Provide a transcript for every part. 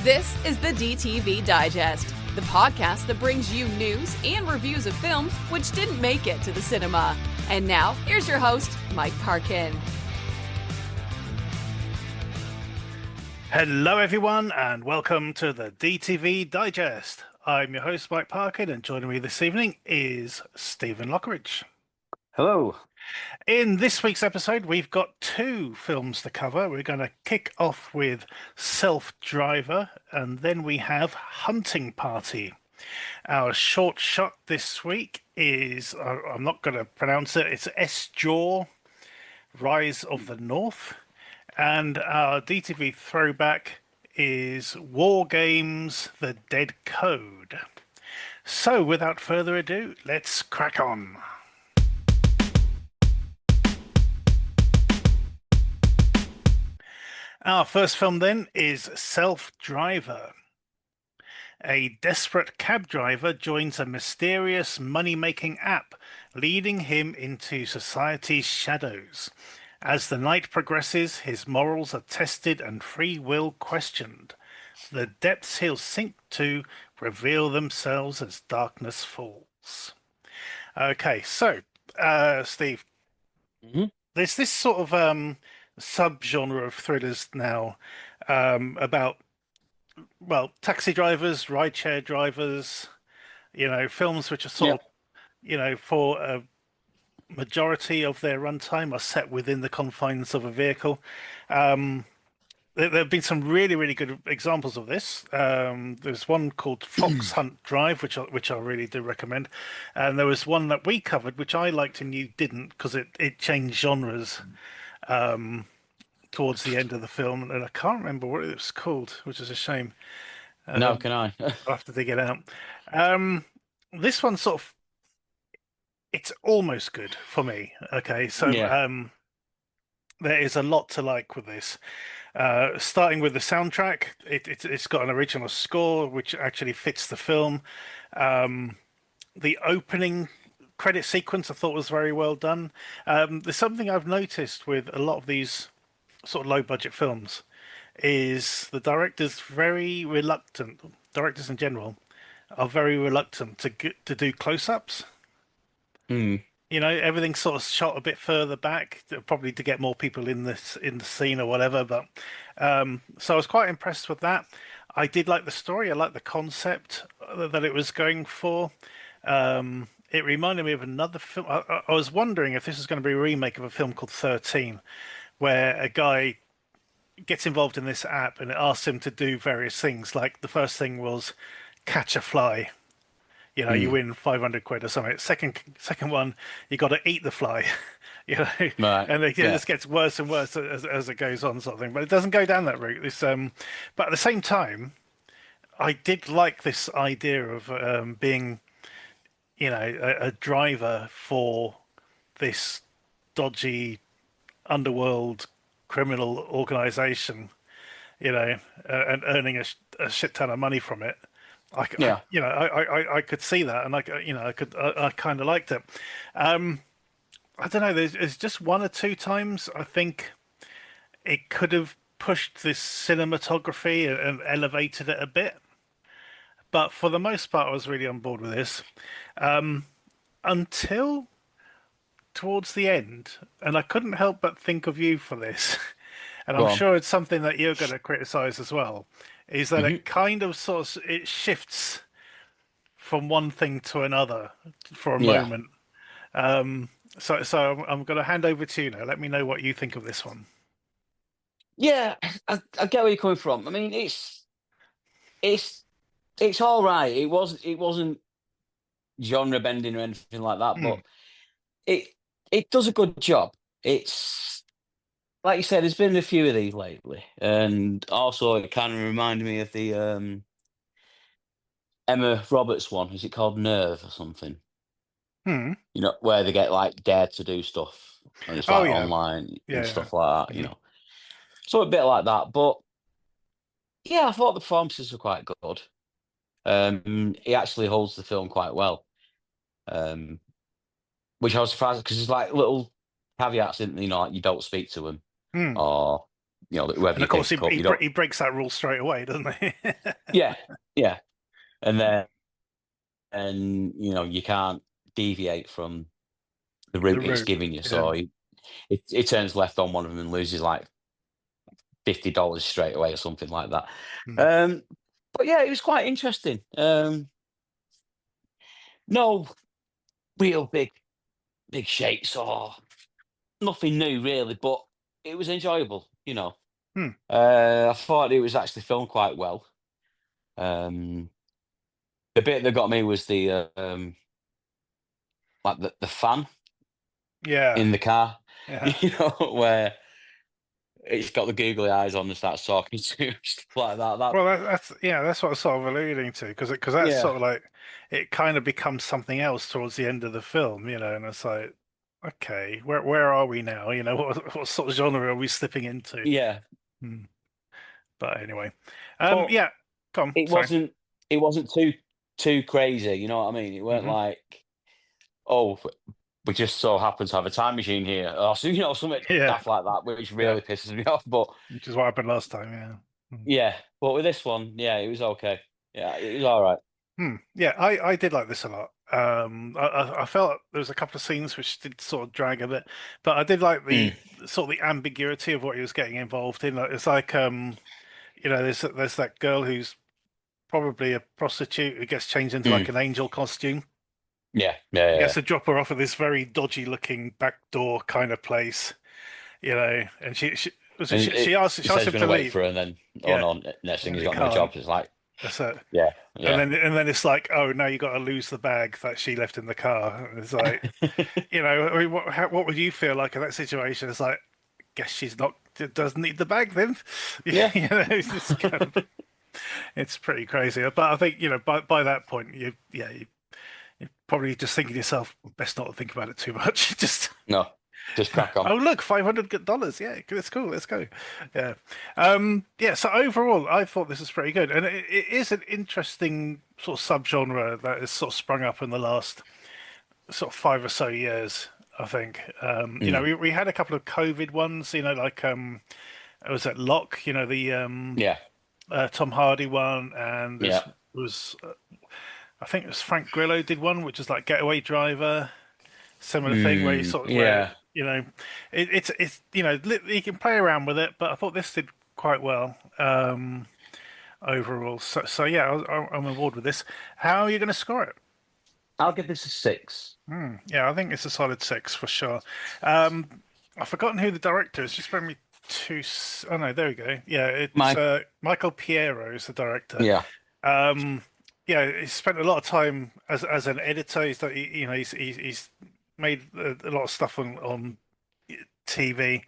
This is the DTV Digest, the podcast that brings you news and reviews of films which didn't make it to the cinema. And now, here's your host, Mike Parkin. Hello, everyone, and welcome to the DTV Digest. I'm your host, Mike Parkin, and joining me this evening is Stephen Lockridge. Hello. In this week's episode, we've got two films to cover. We're going to kick off with Self-Driver, and then we have Hunting Party. Our short shot this week is, I'm not going to pronounce it, it's SJOR, Rise of the North. And our DTV throwback is Wargames, The Dead Code. So, without further ado, let's crack on. Our first film then is Self-Driver. A desperate cab driver joins a mysterious money-making app, leading him into society's shadows. As the night progresses, his morals are tested and free will questioned. The depths he'll sink to reveal themselves as darkness falls. Okay, so, Steve, there's this sort of subgenre of thrillers now about, well, taxi drivers, rideshare drivers, films which are sort of, for a majority of their runtime are set within the confines of a vehicle. There have been some really, really good examples of this. There's one called Fox Hunt Drive, which I really do recommend. And there was one that we covered, which I liked and you didn't, because it changed genres towards the end of the film. And I can't remember what it was called, which is a shame. No, can I? I'll have to dig it out. This one sort of, it's almost good for me. Okay, so there is a lot to like with this. Starting with the soundtrack, it's got an original score which actually fits the film. The opening credit sequence I thought was very well done. There's something I've noticed with a lot of these sort of low budget films is the directors in general are very reluctant to do close-ups. Everything's sort of shot a bit further back, probably to get more people in the scene or whatever. But so I was quite impressed with that. I did like the story. I liked the concept that it was going for. It reminded me of another film. I was wondering if this is going to be a remake of a film called 13, where a guy gets involved in this app and it asks him to do various things. Like the first thing was catch a fly. You win 500 quid or something. Second one, you got to eat the fly, Right. And it just gets worse and worse as it goes on, sort of thing. But it doesn't go down that route. But at the same time, I did like this idea of being, a driver for this dodgy underworld criminal organization, and earning a shit ton of money from it. I could see that, and I kind of liked it. I don't know. There's just one or two times I think it could have pushed this cinematography and elevated it a bit, but for the most part, I was really on board with this until towards the end, and I couldn't help but think of you for this, and I'm sure it's something that you're going to criticize as well. Is that it kind of it shifts from one thing to another for a moment. So I'm going to hand over to you now. Let me know what you think of this one. Yeah, I get where you're coming from. I mean, it's all right. It wasn't genre bending or anything like that, but it does a good job. It's like you said, there's been a few of these lately, and also it kind of reminded me of the Emma Roberts one. Is it called Nerve or something? Where they get like dared to do stuff, and it's like online and stuff like that. So a bit like that. But yeah, I thought the performances were quite good. He actually holds the film quite well, which I was surprised because there's like little caveats in, like you don't speak to him. Or whoever And you of course, pick up, you don't. he breaks that rule straight away, doesn't he? Yeah, yeah, and then you can't deviate from the The route it's route. giving you. Yeah. So it turns left on one of them and loses like $50 straight away or something like that. Mm. But yeah, it was quite interesting. No real big shakes or nothing new really, but it was enjoyable. Hmm. I thought it was actually filmed quite well. Um, the bit that got me was the like the fan Yeah. in the car, Yeah. where it's got the googly eyes on and starts talking to him, stuff like that. Well, that's what I'm sort of alluding to, because that's Yeah, sort of like it kind of becomes something else towards the end of the film, and it's like, okay, where are we now? What sort of genre are we slipping into? yeah, Hmm. But anyway, but yeah, come, it sorry, wasn't it wasn't too crazy. You know what I mean? It weren't hmm like, oh, we just so happen to have a time machine here, or so, something yeah, daft like that, which yeah, really pisses me off. But which is what happened last time, yeah. Hmm. yeah, but with this one, yeah, it was okay. Yeah, it was all right. Yeah, I did like this a lot. I felt there was a couple of scenes which did sort of drag a bit, but I did like the Mm, sort of the ambiguity of what he was getting involved in. Like, it's like there's that girl who's probably a prostitute who gets changed into like mm, an angel costume. yeah, yeah, He yeah, gets yeah. to drop her off at this very dodgy looking back door kind of place, and And she asks he she says asks he's him going to to wait leave. for her, and then oh Yeah, no, next thing and he's he got no job. can't. It's like, That's it. yeah, And yeah, then it's like, oh, now you got to lose the bag that she left in the car. And it's like, I mean, what would you feel like in that situation? It's like, guess she's not doesn't need the bag then. yeah, It's kind of it's pretty crazy. But I think by that point you're probably just thinking to yourself, best not to think about it too much. Just no, just crack on. oh look, $500. Yeah, let's go, let's go. Yeah, yeah. So overall, I thought this was pretty good, and it is an interesting sort of subgenre that has sort of sprung up in the last sort of 5 or so years. I think Mm, we had a couple of COVID ones. Like it was at Lock. The yeah, Tom Hardy one, and yeah, this was I think it was Frank Grillo did one, which is like Getaway Driver, similar thing where you sort of where yeah. it's you can play around with it, but I thought this did quite well overall. So yeah, I'm on board with this. How are you going to score it? I'll give this a 6. Yeah, I think it's a solid 6 for sure. Um, I've forgotten who the director is. Just bring me to. Oh no, there we go. Yeah, it's My, Michael Piero is the director. yeah, Um, yeah, he spent a lot of time as an editor. He's made a lot of stuff on TV,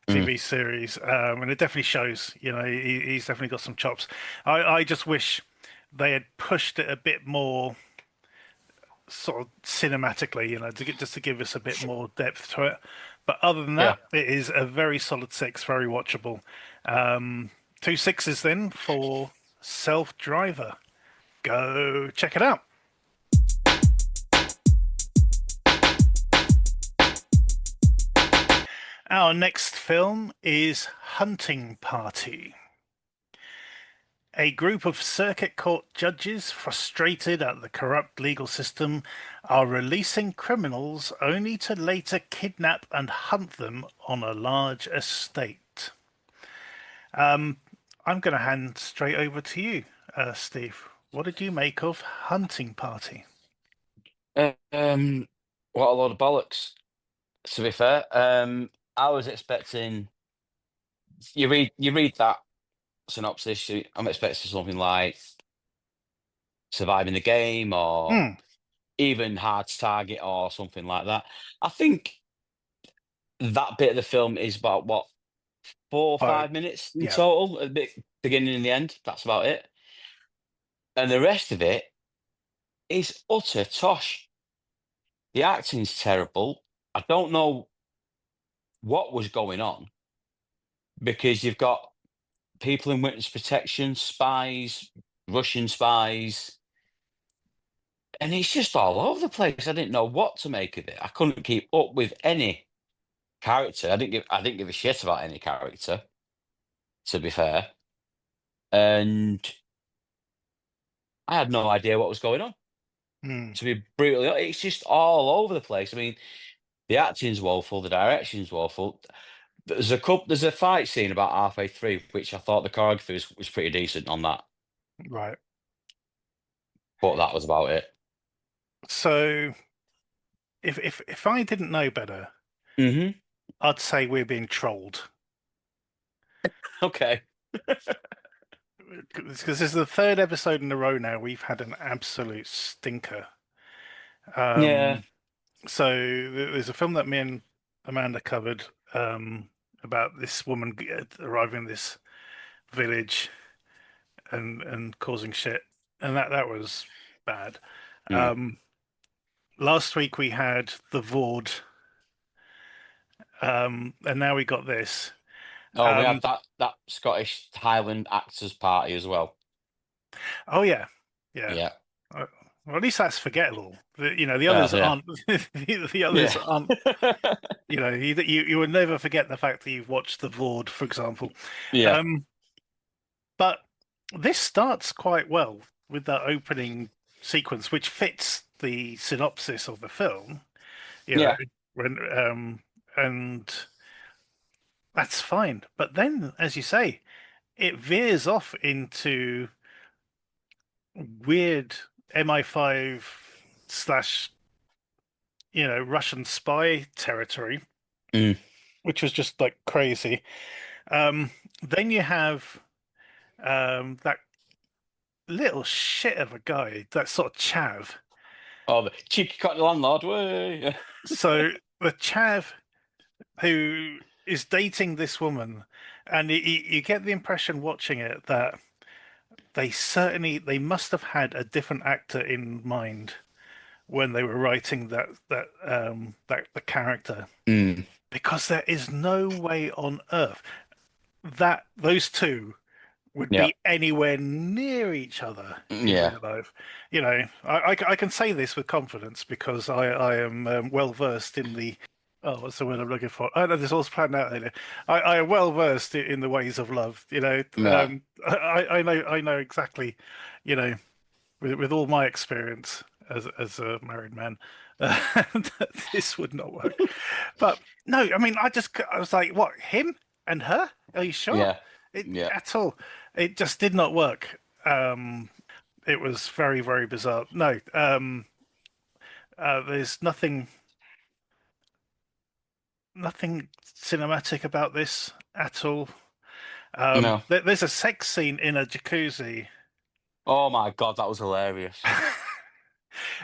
mm, TV series, and it definitely shows. He's definitely got some chops. I just wish they had pushed it a bit more, sort of cinematically, just to give us a bit more depth to it. But other than yeah. that, it is a very solid 6, very watchable. Two sixes then for Self Driver. Go check it out. Our next film is Hunting Party. A group of circuit court judges, frustrated at the corrupt legal system, are releasing criminals only to later kidnap and hunt them on a large estate. I'm going to hand straight over to you, Steve. What did you make of Hunting Party? Um, what a load of bollocks. To be fair, I was expecting you read that synopsis. I'm expecting something like surviving the game or Hmm. even hard to target or something like that. I think that bit of the film is about what, 4 or 5 minutes in Yeah. total, a bit beginning and the end. That's about it. And the rest of it is utter tosh. The acting's terrible. I don't know what was going on because you've got people in witness protection, spies, Russian spies, and it's just all over the place. I didn't know what to make of it. I couldn't keep up with any character. I didn't give a shit about any character. to be fair, and I had no idea what was going on. Hmm. To be brutally honest, it's just all over the place. I mean, the acting's woeful, the direction's woeful. There's a fight scene about halfway through, which I thought the choreography was pretty decent on that, Right. but that was about it. So if I didn't know better, Hmm. I'd say we're being trolled. Okay. Because this is the third episode in a row now we've had an absolute stinker. Yeah. Um, so there's a film that me and Amanda covered about this woman arriving in this village and causing shit, and that was bad. Mm. Um, Last week we had The Vord, and now we got this. Oh, we had Um, that Scottish Highland Actors Party as well. oh yeah, yeah. Yeah. Well, at least that's forgettable. The Oh, others yeah. aren't. The Yeah. others aren't. You would never forget the fact that you've watched The Vord, for example. Yeah. Um, but this starts quite well with that opening sequence, which fits the synopsis of the film. You know, Yeah. when and that's fine. But then, as you say, it veers off into weird MI5 slash Russian spy territory, Mm. which was just like crazy. Um, then you have that little shit of a guy, that sort of chav. Oh, the cheeky cockney landlord. Way. So the chav who is dating this woman, and you get the impression watching it that they must have had a different actor in mind when they were writing that the character, Mm. because there is no way on earth that those two would Yeah. be anywhere near each other in Yeah. real life. I can say this with confidence because I am well versed in the what's the word I'm looking for? I know this all's planned out later. I am well versed in the ways of love. Yeah. I know exactly, you know, with all my experience as a married man, that this would not work. But no, I mean, I was like, what, him and her? Are you sure? Yeah. It Yeah. at all? It just did not work. It was very, very bizarre. No, there's nothing cinematic about this at all. No. There's a sex scene in a jacuzzi. Oh my God, that was hilarious.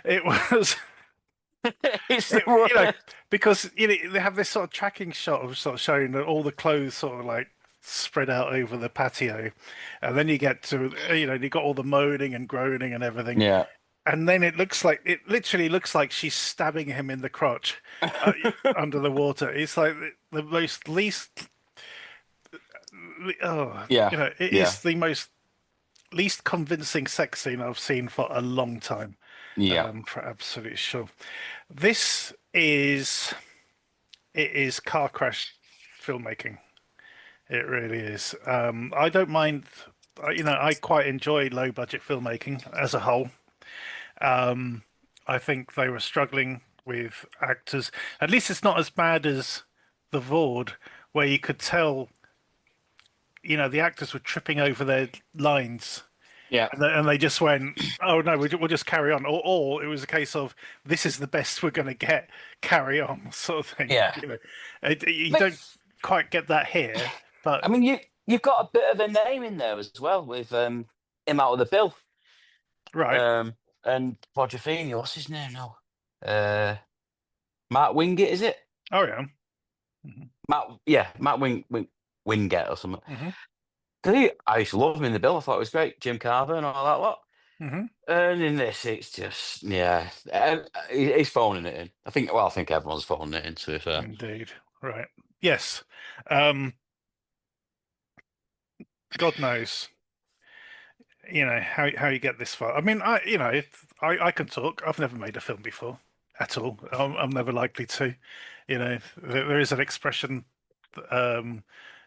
It was. It's the It, you know, worst. because they have this sort of tracking shot of sort of showing that all the clothes sort of like spread out over the patio, and then you get to you got all the moaning and groaning and everything, Yeah. and then it literally looks like she's stabbing him in the crotch uh, under the water. It's like the most least, Yeah. it Yeah. is the most least convincing sex scene I've seen for a long time, Yeah. for absolute sure. This is. It is car crash filmmaking. It really is. I don't mind. I quite enjoy low budget filmmaking as a whole. I think they were struggling with actors. At least it's not as bad as The Vord, where you could tell, the actors were tripping over their lines, Yeah. and they just went, "Oh no, we'll just carry on." Or it was a case of, "This is the best we're going to get. Carry on," sort of thing. Yeah. You But, don't quite get that here, but I mean, you've got a bit of a name in there as well with him out of the bill. right. Um, and Quadrophenia, what's his name now? Uh, Matt Wingate, is it? Oh yeah. Hmm. Matt Wingate or something. Hmm. 'Cause I used to love him in the bill. I thought it was great. Jim Carver and all that lot. Hmm. And in this, it's just he's phoning it in. I think everyone's phoning it in. To be fair, Indeed. Right. Yes. Um, God knows, how you get this far. I mean, I can talk. I've never made a film before at all. I'm never likely to. There is an expression, um,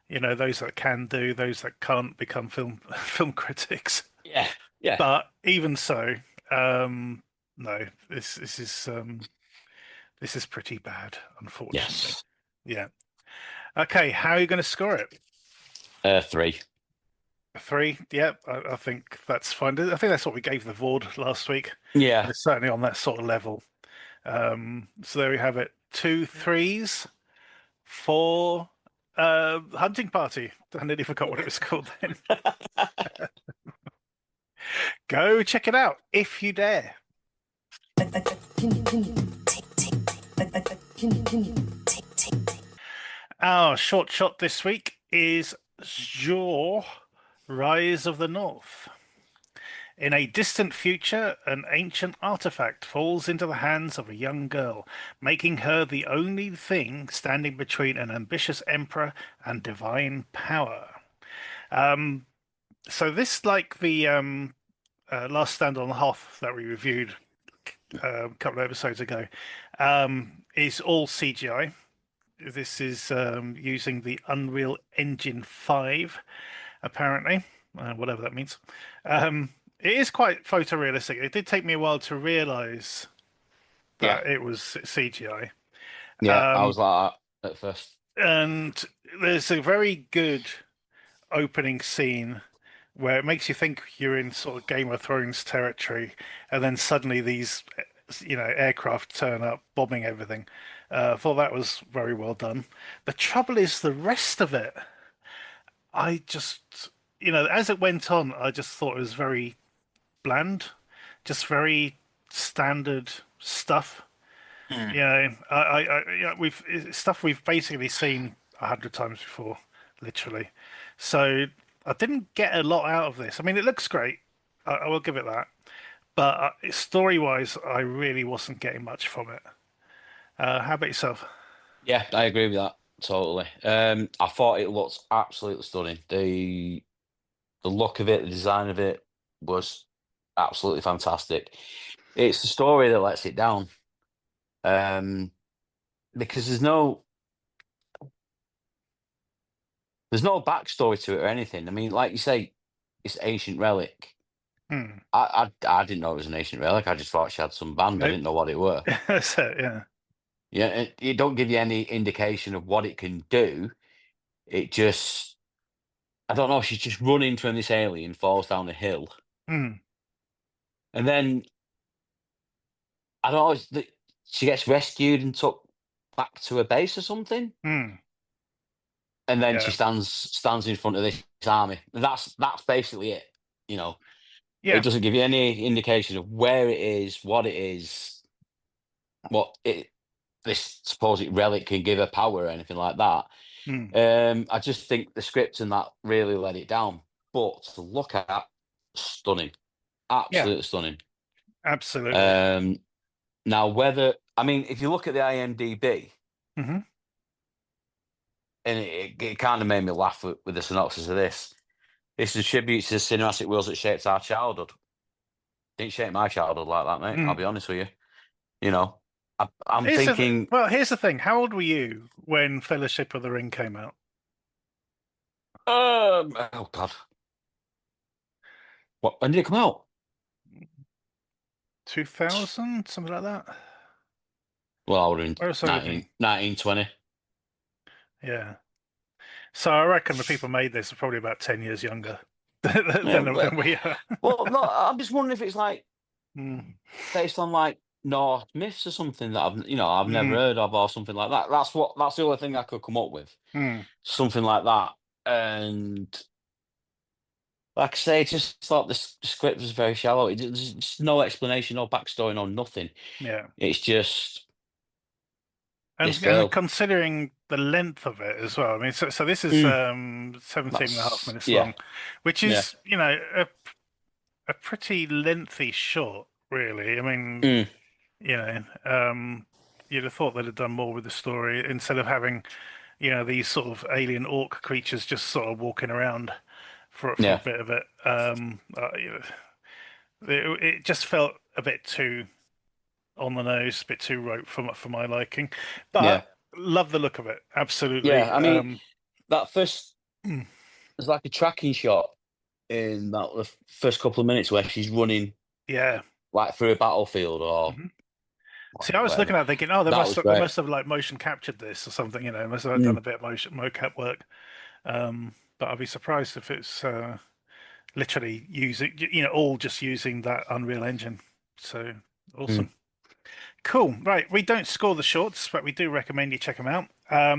those that can do, those that can't become film critics. Yeah, yeah. But even so, no, this is pretty bad, unfortunately. Yes. Yeah. Okay, how are you going to score it? 3. 3? Yeah, I think that's fine. I think that's what we gave the Vord last week. Yeah. It's certainly on that sort of level. So there we have it. 2 3s for Hunting Party. I nearly forgot what it was called then. Go check it out if you dare. Our short shot this week is SJOR, Rise of the North. In a distant future, an ancient artifact falls into the hands of a young girl, making her the only thing standing between an ambitious emperor and divine power. So this, like the Last Stand on the Hearth that we reviewed a couple of episodes ago, is all CGI. This is using the Unreal Engine 5, apparently, whatever that means. It is quite photorealistic. It did take me a while to realise that it was CGI. Yeah, I was like that at first. And there's a very good opening scene where it makes you think you're in sort of Game of Thrones territory, and then suddenly these, aircraft turn up, bombing everything. I thought that was very well done. The trouble is the rest of it. I just, as it went on, I just thought it was very bland, just very standard stuff. We've stuff we've basically seen 100 times before, literally. So I didn't get a lot out of this. I mean, it looks great. I will give it that. But story-wise, I really wasn't getting much from it. How about yourself? Yeah, I agree with that totally. I thought it looked absolutely stunning. The look of it, the design of it was absolutely fantastic. It's the story that lets it down. Because there's no backstory to it or anything. I mean, like you say, it's ancient relic. Hmm. I didn't know it was an ancient relic. I just thought she had some band. I Nope. didn't know what it were. That's it, yeah. Yeah, it don't give you any indication of what it can do. It just, I don't know. She's just running from this alien, falls down a hill, Hmm. and then I don't know. She gets rescued and took back to her base or something, Hmm. and then she Yeah. stands in front of this army. And that's basically it. You know, Yeah. it doesn't give you any indication of where it is, what it is, what this supposed relic can give her power or anything like that. Hmm. I just think the script and that really let it down. But to look at, stunning, Yeah. absolutely stunning. Absolutely. Now, if you look at the IMDb, Hmm. and it kind of made me laugh with the synopsis of this. This is a tribute to the cinematic worlds that shaped our childhood. Didn't shape my childhood like that, mate. I'll be honest with you. You know, I'm thinking. Here's the thing. How old were you when Fellowship of the Ring came out? Oh God, when did it come out? 2000, something like that. Well, I would have Where been was I living? 1920. Yeah. So I reckon the people made this are probably about 10 years younger Yeah, than we are. well, no, I'm just wondering if it's like Mm. based on like Norse myths or something that I've never Mm. heard of or something like that. That's the only thing I could come up with. Mm. Something like that. And like I say, I just thought the script was very shallow. There's just no explanation, no backstory, no nothing. Yeah. It's just this And girl. considering the length of it as well. I mean, so this is Mm, 17 and a half minutes yeah, long, which yeah. is, a pretty lengthy short, really. I mean, Mm, you'd have thought they'd have done more with the story instead of having, these sort of alien orc creatures just sort of walking around for a yeah, bit of it. It just felt a bit too on the nose, a bit too rote for my liking. yeah, But love the look of it, absolutely. yeah. I mean, that first Mm. There's like a tracking shot in about the first couple of minutes where she's running Yeah. like through a battlefield or Mhm. See, I was whatever. looking at it thinking, oh, That was they great. must have like motion captured this or something, must have done Mm, a bit of motion mocap work. But I'd be surprised if it's literally using, all just using that Unreal Engine. So mm. awesome. Cool. Right. We don't score the shorts, but we do recommend you check them out.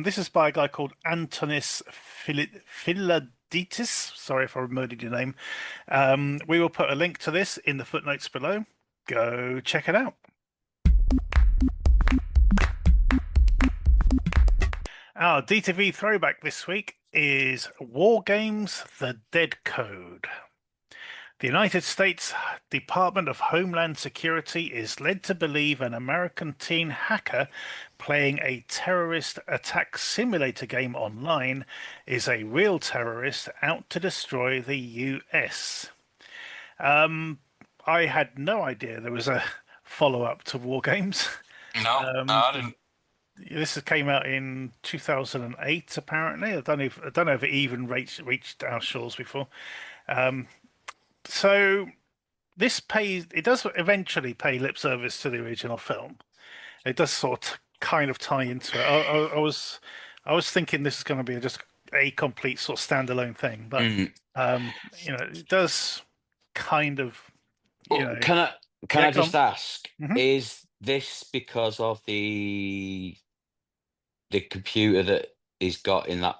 This is by a guy called Antonis Philaditis. Sorry if I murdered your name. We will put a link to this in the footnotes below. Go check it out. Our DTV throwback this week is Wargames: The Dead Code. The United States Department of Homeland Security is led to believe an American teen hacker playing a terrorist attack simulator game online is a real terrorist out to destroy the US. I had no idea there was a follow-up to War Games. No, I didn't. This came out in 2008, apparently. I don't know if it even reached our shores before. So this pays. It does eventually pay lip service to the original film. It does sort of kind of tie into it. I was thinking this is going to be just a complete sort of standalone thing, but Mm. it does kind of, Well, can yeah, I go just on. ask, Hmm. is this because of the computer that he's got in that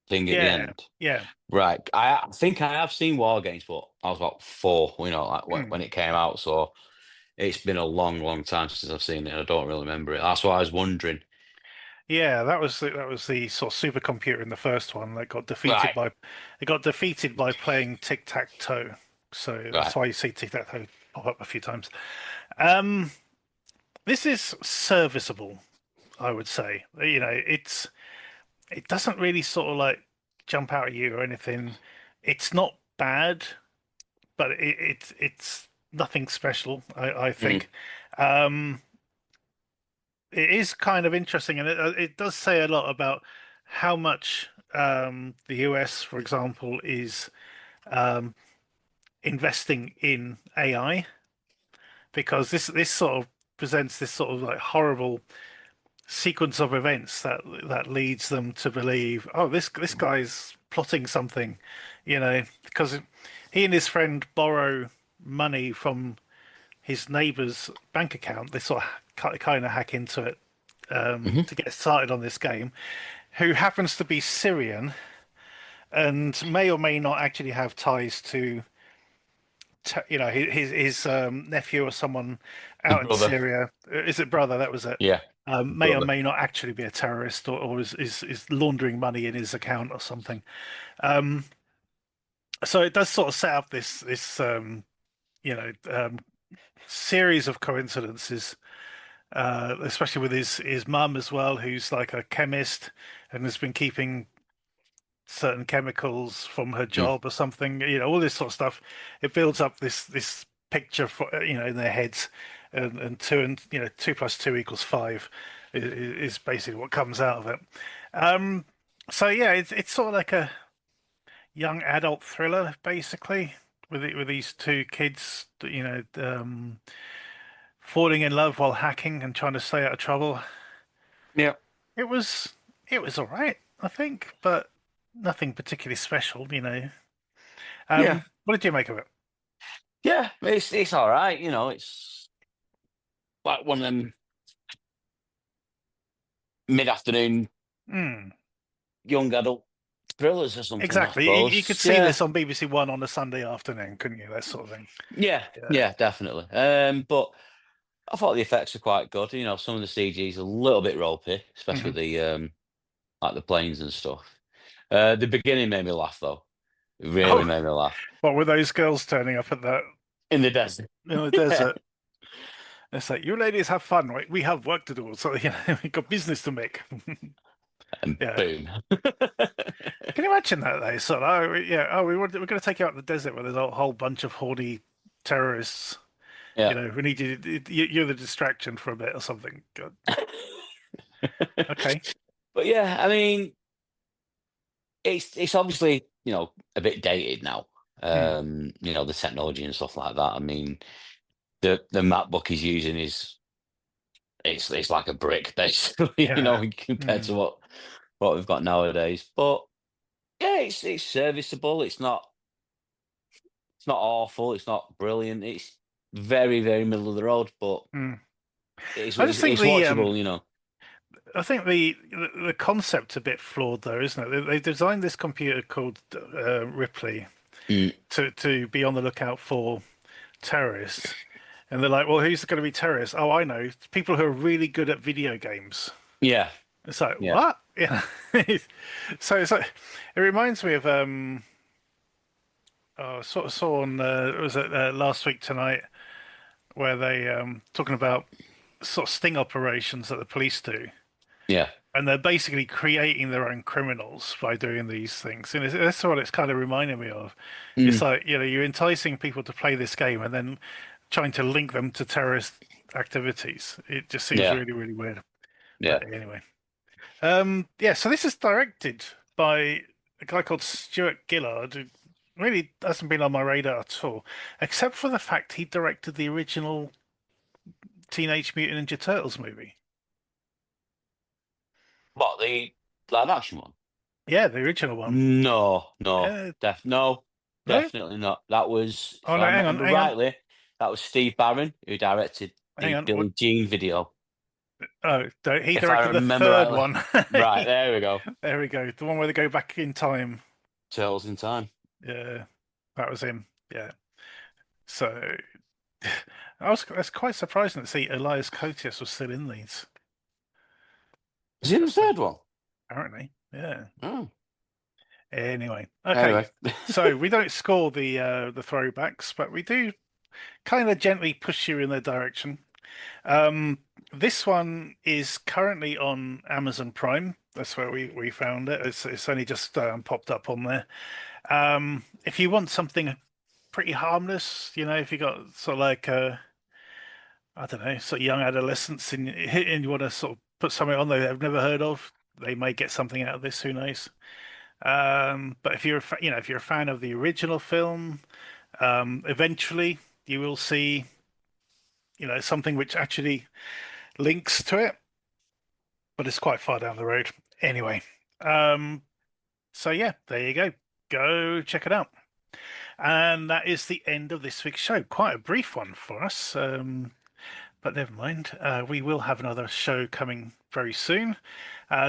thing at the Yeah, end? yeah. Right. I think I have seen War Games, but I was about 4, like Mm. when it came out. So it's been a long, long time since I've seen it. I don't really remember it. That's why I was wondering. Yeah, that was the sort of supercomputer in the first one that got defeated Right. by it got defeated by playing tic-tac-toe. So Right. that's why you see tic-tac-toe pop up a few times. Um, this is serviceable, I would say. It doesn't really sort of like jump out at you or anything. It's not bad, but it's nothing special, I Mm, think. Um, it is kind of interesting, and it does say a lot about how much the US, for example, is um, investing in AI, because this sort of presents this sort of like horrible sequence of events that leads them to believe, oh, this guy's plotting something, because he and his friend borrow money from his neighbor's bank account. They sort of kind of hack into it mhm. to get started on this game, who happens to be Syrian and may or may not actually have ties to, his nephew or someone The out in brother. Syria. Is it brother? That was it. Yeah. The May or brother. may not actually be a terrorist, or is laundering money in his account or something. So it does sort of set up this you know um, series of coincidences, especially with his mum as well, who's like a chemist and has been keeping certain chemicals from her Mm, job or something. All this sort of stuff. It builds up this picture for in their heads, and two plus two equals five is basically what comes out of it. Um, so yeah, it's sort of like a young adult thriller basically with these two kids, falling in love while hacking and trying to stay out of trouble. yeah. It was it was all right, I think, but nothing particularly special. Yeah. What did you make of it? Yeah. It's all right. It's like one of them mid-afternoon Mm, young adult thrillers or something, I exactly. You could suppose. see Yeah. this on BBC One on a Sunday afternoon, couldn't you? That sort of thing. Yeah. Yeah. Yeah. Definitely. But I thought the effects were quite good. Some of the CG's a little bit ropey, especially Hmm. with the like the planes and stuff. The beginning made me laugh though. It really Oh, made me laugh. what were those girls turning up at that In the desert. in the Yeah. desert? It's like, you ladies have fun, right? We have work to do, so we got business to make. And Yeah. boom. Can you imagine that though? So, yeah, we're going to take you out in the desert where there's a whole bunch of horny terrorists. Yeah. We need you're the distraction for a bit or something. God. Okay. But yeah, I mean, it's obviously, a bit dated now. The technology and stuff like that. I mean, the MacBook he's using is it's like a brick basically, Yeah. compared to what we've got nowadays. But yeah, it's serviceable. It's not awful. It's not brilliant. It's very, very middle of the road, but I just think it's watchable. I think the concept's a bit flawed, though, isn't it? They've designed this computer called Ripley Mm, to be on the lookout for terrorists, and they're like, "Well, who's going to be terrorists? Oh, I know, it's people who are really good at video games." yeah, It's like, yeah, what? Yeah. So it's like it reminds me of I sort of saw on was it last week tonight where they talking about sort of sting operations that the police do. yeah. And they're basically creating their own criminals by doing these things. And that's what it's kind of reminding me of. It's Mm, like, you're enticing people to play this game and then trying to link them to terrorist activities. It just seems yeah, really, really weird. yeah. But anyway. Yeah, so this is directed by a guy called Stuart Gillard, who really hasn't been on my radar at all, except for the fact he directed the original Teenage Mutant Ninja Turtles movie. What, the live action one? Yeah, the original one. No, no, No? definitely not. That was, if Oh no, I hang on, remember hang on, rightly, that was Steve Barron who directed hang the on. Billie Jean video. Oh, he If I directed the remember third rightly. one. Right, there we go. There we go. The one where they go back in time. Turtles in Time. Yeah, that was him. Yeah. So that's quite surprising to see Elias Koteas was still in these. Is he in the Interesting. third one? Apparently. Yeah. Oh. Anyway. Okay. Anyway. So we don't score the throwbacks, but we do kind of gently push you in their direction. This one is currently on Amazon Prime. That's where we found it. It's only just popped up on there. If you want something pretty harmless, if you got sort of like I don't know, sort of young adolescents and you want to sort of put something on there they've never heard of, they may get something out of this. Who knows? But if you're if you're a fan of the original film, eventually you will see something which actually links to it, but it's quite far down the road. Anyway, so yeah, there you go. Go check it out. And that is the end of this week's show. Quite a brief one for us, but never mind. We will have another show coming very soon.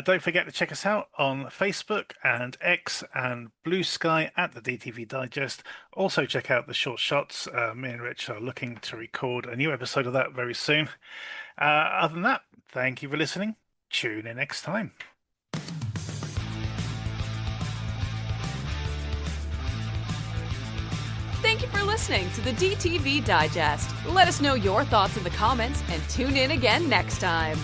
Don't forget to check us out on Facebook and X and Blue Sky at the DTV Digest. Also check out the Short Shots. Me and Rich are looking to record a new episode of that very soon. Other than that, thank you for listening. Tune in next time. Thank you for listening to the DTV Digest. Let us know your thoughts in the comments and tune in again next time.